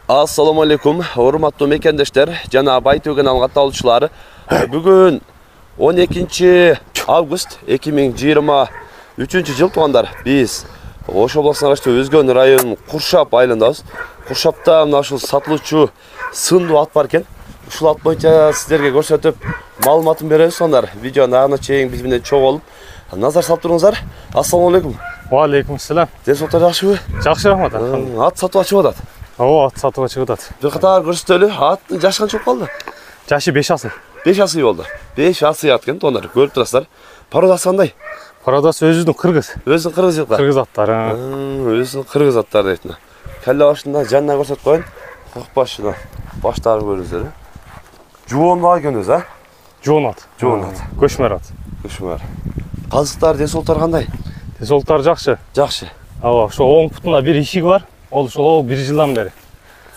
Assalamu alaikum, hurmatly mekendештер, жана Байтөк каналга катталуучулары. Бүгүн 12 август 2023 жыл туугандар. Биз Ош областына каршы Өзгөн районунун Куршап айылындабыз. Куршапта мына ушул сатылуучу сындуу ат бар экен. Ушул ат боюнча сиздерге көрсөтүп, маалыматын беребиз. Сондар видеону агына чейин биз менен чогуу болуп назар салып туруңуздар. Ассаламу алейкум. Ва алейкум ассалам. Денсаулыктар жакшыбы? Жакшы рахмат. Ат сатып чыгып атат. Ат сатууга чыгып атат. Bir катар көрсөтөлү. Ат жашы канча болуп калды? Жашы 5 асый. 5 асый болду. 5 асый ат экен, тондар. Көрүп турасыздар. Пародасы кандай? Пародасы өзүнүн кыргыз. Өзүнүн кыргыз жылкы. Кыргыз аттары. Өзүнүн кыргыз аттары дейт. Калла башында жанына көрсөтүп коюн. Башына баштары көрүңүздөр. Жуон бар экен өзү, а? Жуон ат. Жуон ат. Көчмөр ат. Көчмөр. Казыктар, денсаулыктар кандай? Денсаулыктар жакшы. Жакшы. Ооба, ошо оң бутунда бир ишиги бар. Ол ошол 1 жылдан бери.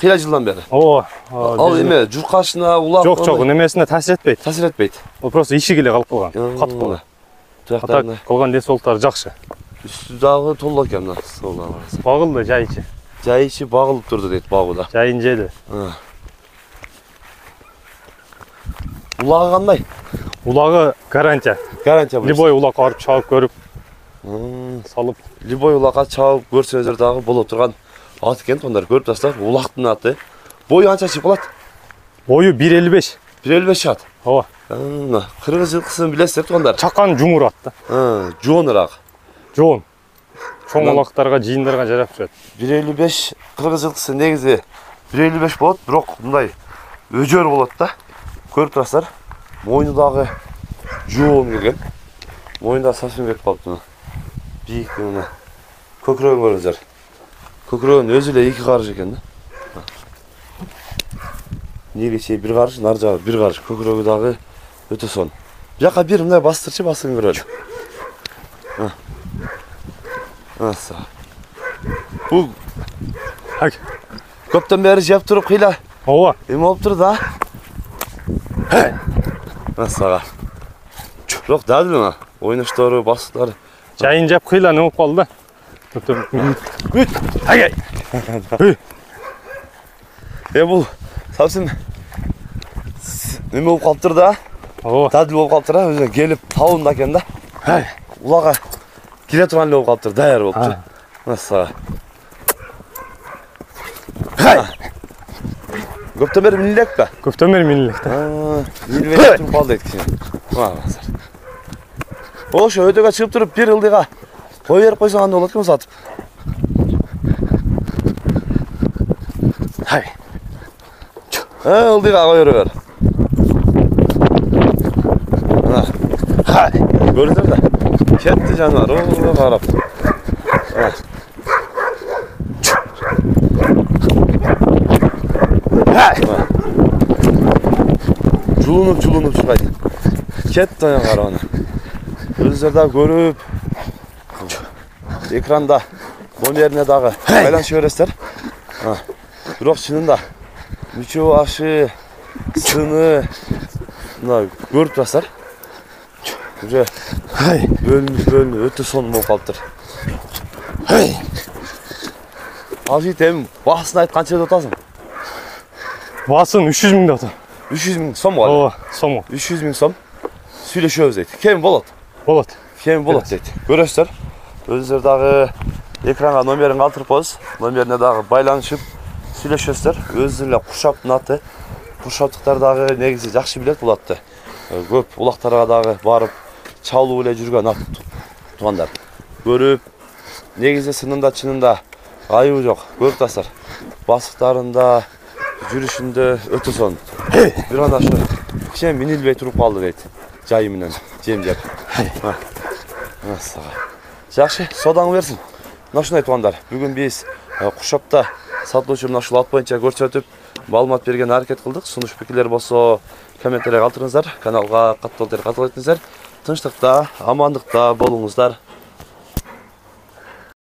Кыйла жылдан бери. Ооба. Ал эме журкашына улап. Жок, немесине таасир этпейт. Таасир этпейт. Ол просто ишиги эле калып калган. Катып калган. Тияктарына калган денсаулыктары жакшы. Үстү дагы толуу экен мына столдар. Багылды жайчы. Жайчы багылып турду дейт багуда. Жайын жеди. Улагы кандай? Улагы гарантия. Гарантия бар. Любой улак барып чабып көрүп, салып. Любой улакка чабып көрсөңүздөр дагы боло турган ат экен, тондар. Көрүп турасыздар. Улактын аты. Бою канча чыгып калат? Бою 1.55. 1.55 ат. Ооба. Кыргыз жылкысын билесиздер, тондар. Чакан жумур ат да. Жоонураак. Жоон. Чоң улактарга, жыйындарга жарап жүрөт. 1.55 кыргыз жылкысы негизи 1.55 болот, бирок мындай өжөр болот да. Көрүп турасыздар. Мойну дагы жоон келген. Мойнунда совсем кетип калыптыр. Бийик мына. Көкрөгүн көрүңүздөр. Көкрөгүн өзү эле 2 карыш экен да. Негичи 1 карыш, нар жагы 1 карыш. Көкрөгү дагы өтө сонун. Бияка бир мындай бастырчы басын көрөлү. Аса. Бул көптөн бери жеп туруп кыйла. Ооба. Эме болуптур да. Асага. Жок, дадыл ойноштору, басыктары. Жайын жеп кыйла не болуп калды да. Бүт. Ай. Бул совсем эме болуп калыптыр да. Ооба. Дадыл болуп калыптыр да, өзү келип таунда экен да. Улага кире турган эле болуп калыптыр, даяр болуптур. Асага. Көптөн бери минилек да? Көптөн бери минилек да. Минилек туруп калды дейт киши. Ошо өтөгө чыгып туруп бир ылдыйга кой берип койсоң кандай болот экен сатып. Ылдыйга кой бере бер. Көрдүңүздөр да? Кетти жаныбар, ого карап. Жулунуп чыгайт. Кетти аян карабана. Өзүлөр да көрүп, экранда номерине дагы байланыша бересиздер. Бирок чынында мүчө башы, сыны мына көрүп турасыздар. Уже бөлүнүп өтө сонун болуп калыптыр. Ал жит эми баасын айт, канча деп атасың? Баасын 300 миң деп атам. 300 миң сом го. Ооба, сом. 300 миң сом. Сүйлөшөбүз дейт. Кем болот? Болот. Кем болот дейт. Көрөсүздөр. Өзүңөр дагы экранга номерин калтырып коесуз. Номерине дагы байланышып сүйлөшөсүздөр. Өзүнүн эле Куршаптын аты. Куршаптыктар дагы негизи жакшы билет бул атты. Көп улактарга дагы барып чалуу эле жүргөн ат туугандар. Көрүп, негизи сынында чынында айыбы жок. Көрүп турасыздар. Басыктарында, жүрүшүндө өтө сонун. Бир гана ошо кичине минилбей туруп калды дейт. Жайы менен жем жеп. Жакшы, содаңы берсин. Мына ушундай туугандар. Бүгүн биз Куршапта сатылуучу мына ушул ат боюнча көрсөтүп, маалымат берген аракет кылдык. Сунуш пикирлер болсо комментарийге калтырыңыздар. Каналга катталып этиңиздер. Тынчтыкта, амандыкта болуңуздар.